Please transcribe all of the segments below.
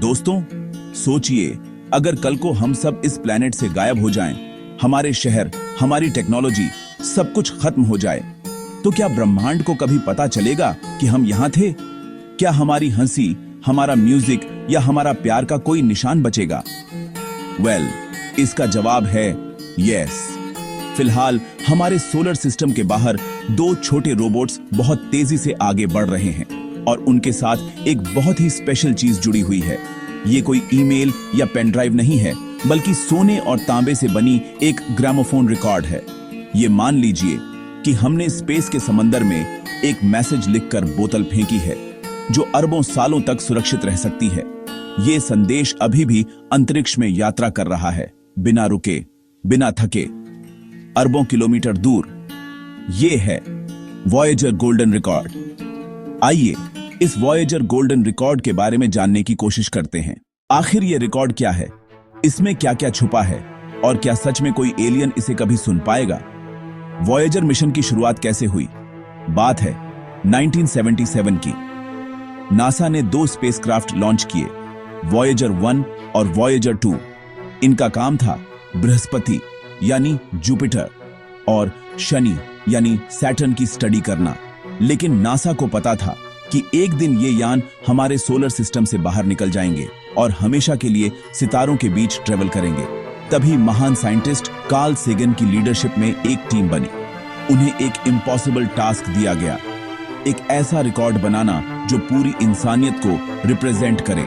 दोस्तों, सोचिए, अगर कल को हम सब इस प्लेनेट से गायब हो जाएं, हमारे शहर, हमारी टेक्नोलॉजी, सब कुछ खत्म हो जाए, तो क्या ब्रह्मांड को कभी पता चलेगा कि हम यहां थे? क्या हमारी हंसी, हमारा म्यूजिक या हमारा प्यार का कोई निशान बचेगा? वेल, इसका जवाब है यस। फिलहाल हमारे सोलर सिस्टम के बाहर दो छोटे रोबोट्स बहुत तेजी से आगे बढ़ रहे हैं और उनके साथ एक बहुत ही स्पेशल चीज जुड़ी हुई है। ये कोई ईमेल या पेन ड्राइव नहीं है, बल्कि सोने और तांबे से बनी एक ग्रामोफोन रिकॉर्ड है। ये मान लीजिए कि हमने स्पेस के समंदर में एक मैसेज लिखकर बोतल फेंकी है, जो अरबों सालों तक सुरक्षित रह सकती है। ये संदेश अभी भी अंतरिक्ष में यात्रा कर रहा है, बिना रुके, बिना थके, अरबों किलोमीटर दूर। ये है वॉयेजर गोल्डन रिकॉर्ड। आइए इस वॉयेजर गोल्डन रिकॉर्ड के बारे में जानने की कोशिश करते हैं। आखिर ये रिकॉर्ड क्या है, इसमें क्या क्या छुपा है और क्या सच में कोई एलियन इसे कभी सुन पाएगा? वॉयेजर मिशन की शुरुआत कैसे हुई? बात है 1977 की। नासा ने दो स्पेसक्राफ्ट लॉन्च किए, वॉयेजर 1 और वॉयेजर 2। इनका काम था बृहस्पति यानी जुपिटर और शनि यानी सैटर्न की स्टडी करना। लेकिन नासा को पता था कि एक दिन ये यान हमारे सोलर सिस्टम से बाहर निकल जाएंगे और हमेशा के लिए सितारों के बीच ट्रेवल करेंगे। तभी महान साइंटिस्ट कार्ल सेगन की लीडरशिप में एक टीम बनी। उन्हें एक इम्पॉसिबल टास्क दिया गया, एक ऐसा रिकॉर्ड बनाना जो पूरी इंसानियत को रिप्रेजेंट करे।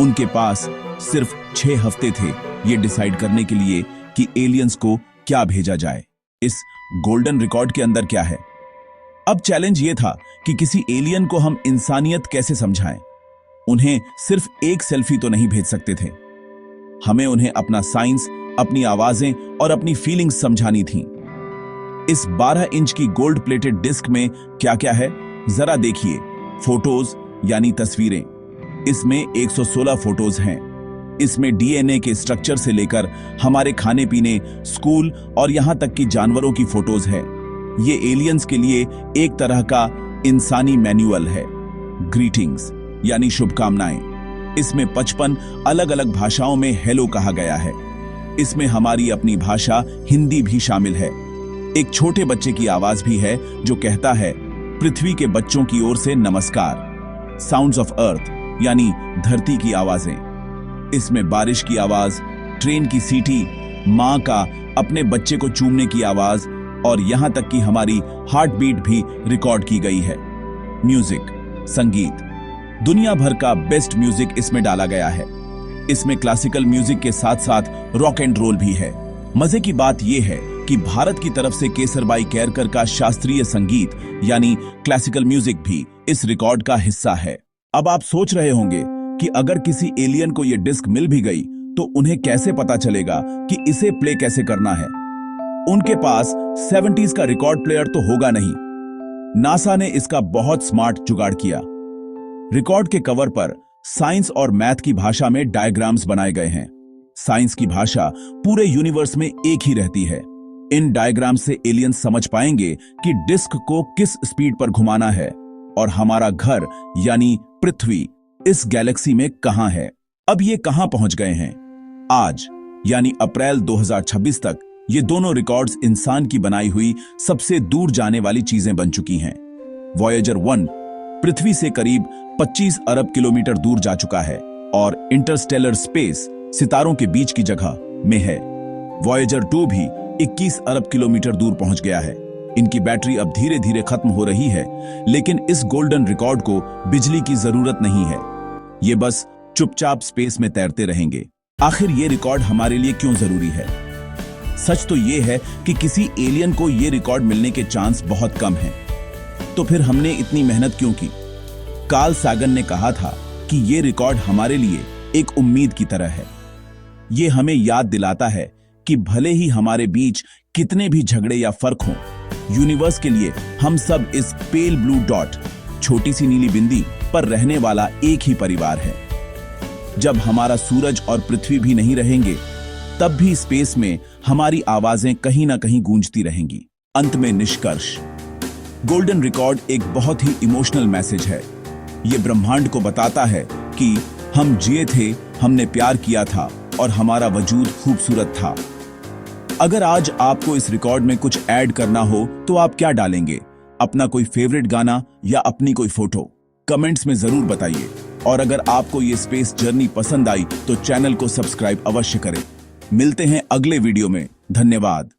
उनके पास सिर्फ 6 हफ्ते थे ये डिसाइड करने के लिए कि एलियंस को क्या भेजा जाए। इस गोल्डन रिकॉर्ड के अंदर क्या है? अब चैलेंज ये था कि किसी एलियन को हम इंसानियत कैसे समझाएं। उन्हें सिर्फ एक सेल्फी तो नहीं भेज सकते थे, हमें उन्हें अपना साइंस, अपनी आवाजें और अपनी फीलिंग्स समझानी थी। इस 12 इंच की गोल्ड प्लेटेड डिस्क में क्या क्या है, जरा देखिए। फोटोज यानी तस्वीरें, इसमें 116 फोटोज हैं। इसमें डीएनए के स्ट्रक्चर से लेकर हमारे खाने पीने, स्कूल और यहां तक कि जानवरों की फोटोज हैं। ये एलियंस के लिए एक तरह का इंसानी मैनुअल है। ग्रीटिंग्स यानी शुभकामनाएं, इसमें 55 अलग अलग भाषाओं में हेलो कहा गया है। इसमें हमारी अपनी भाषा हिंदी भी शामिल है। एक छोटे बच्चे की आवाज भी है जो कहता है, पृथ्वी के बच्चों की ओर से नमस्कार। साउंड्स ऑफ अर्थ यानी धरती की आवाजें, इसमें बारिश की आवाज, ट्रेन की सीटी, मां का अपने बच्चे को चूमने की आवाज और यहां तक कि हमारी हार्ट बीट भी रिकॉर्ड की गई है। म्यूजिक, संगीत, दुनिया भर का बेस्ट म्यूजिक इसमें डाला गया है। इसमें क्लासिकल म्यूजिक के साथ साथ रॉक एंड रोल भी है। मजे की बात यह है कि भारत की तरफ से केसरबाई केरकर का शास्त्रीय संगीत यानी क्लासिकल म्यूजिक भी इस रिकॉर्ड का हिस्सा है। अब आप सोच रहे होंगे कि अगर किसी एलियन को यह डिस्क मिल भी गई तो उन्हें कैसे पता चलेगा कि इसे प्ले कैसे करना है? उनके पास 70s का रिकॉर्ड प्लेयर तो होगा नहीं। नासा ने इसका बहुत स्मार्ट जुगाड़ किया। रिकॉर्ड के कवर पर साइंस और मैथ की भाषा में डायग्राम्स बनाए गए हैं। साइंस की भाषा पूरे यूनिवर्स में एक ही रहती है। इन डायग्राम्स से एलियंस समझ पाएंगे कि डिस्क को किस स्पीड पर घुमाना है और हमारा घर यानी पृथ्वी इस गैलेक्सी में कहां है। अब ये कहां पहुंच गए हैं? आज यानी अप्रैल 2026 तक ये दोनों रिकॉर्ड्स इंसान की बनाई हुई सबसे दूर जाने वाली चीजें बन चुकी हैं। वॉयेजर 1 पृथ्वी से करीब 25 अरब किलोमीटर दूर जा चुका है और इंटरस्टेलर स्पेस, सितारों के बीच की जगह में है। वॉयेजर 2 भी 21 अरब किलोमीटर दूर पहुंच गया है। इनकी बैटरी अब धीरे धीरे खत्म हो रही है, लेकिन इस गोल्डन रिकॉर्ड को बिजली की जरूरत नहीं है। ये बस चुपचाप स्पेस में तैरते रहेंगे। आखिर ये रिकॉर्ड हमारे लिए क्यों जरूरी है? सच तो ये है कि किसी एलियन को ये रिकॉर्ड मिलने के चांस बहुत कम हैं। तो फिर हमने इतनी मेहनत क्यों की? कार्ल सैगन ने कहा था कि ये रिकॉर्ड हमारे लिए एक उम्मीद की तरह है। ये हमें याद दिलाता है कि भले ही हमारे बीच कितने भी झगड़े या फर्क हों, यूनिवर्स के लिए हम सब इस पेल ब्लू डॉट, छोटी सी नीली बिंदी पर रहने वाला एक ही परिवार है। जब हमारा सूरज और पृथ्वी भी नहीं रहेंगे, तब भी स्पेस में हमारी आवाजें कहीं ना कहीं गूंजती रहेंगी। अंत में निष्कर्ष, गोल्डन रिकॉर्ड एक बहुत ही इमोशनल मैसेज है। ये ब्रह्मांड को बताता है कि हम जिए थे, हमने प्यार किया था और हमारा वजूद खूबसूरत था। अगर आज आपको इस रिकॉर्ड में कुछ ऐड करना हो तो आप क्या डालेंगे? अपना कोई फेवरेट गाना या अपनी कोई फोटो कमेंट्स में जरूर बताइए। और अगर आपको ये स्पेस जर्नी पसंद आई तो चैनल को सब्सक्राइब अवश्य करें। मिलते हैं अगले वीडियो में। धन्यवाद।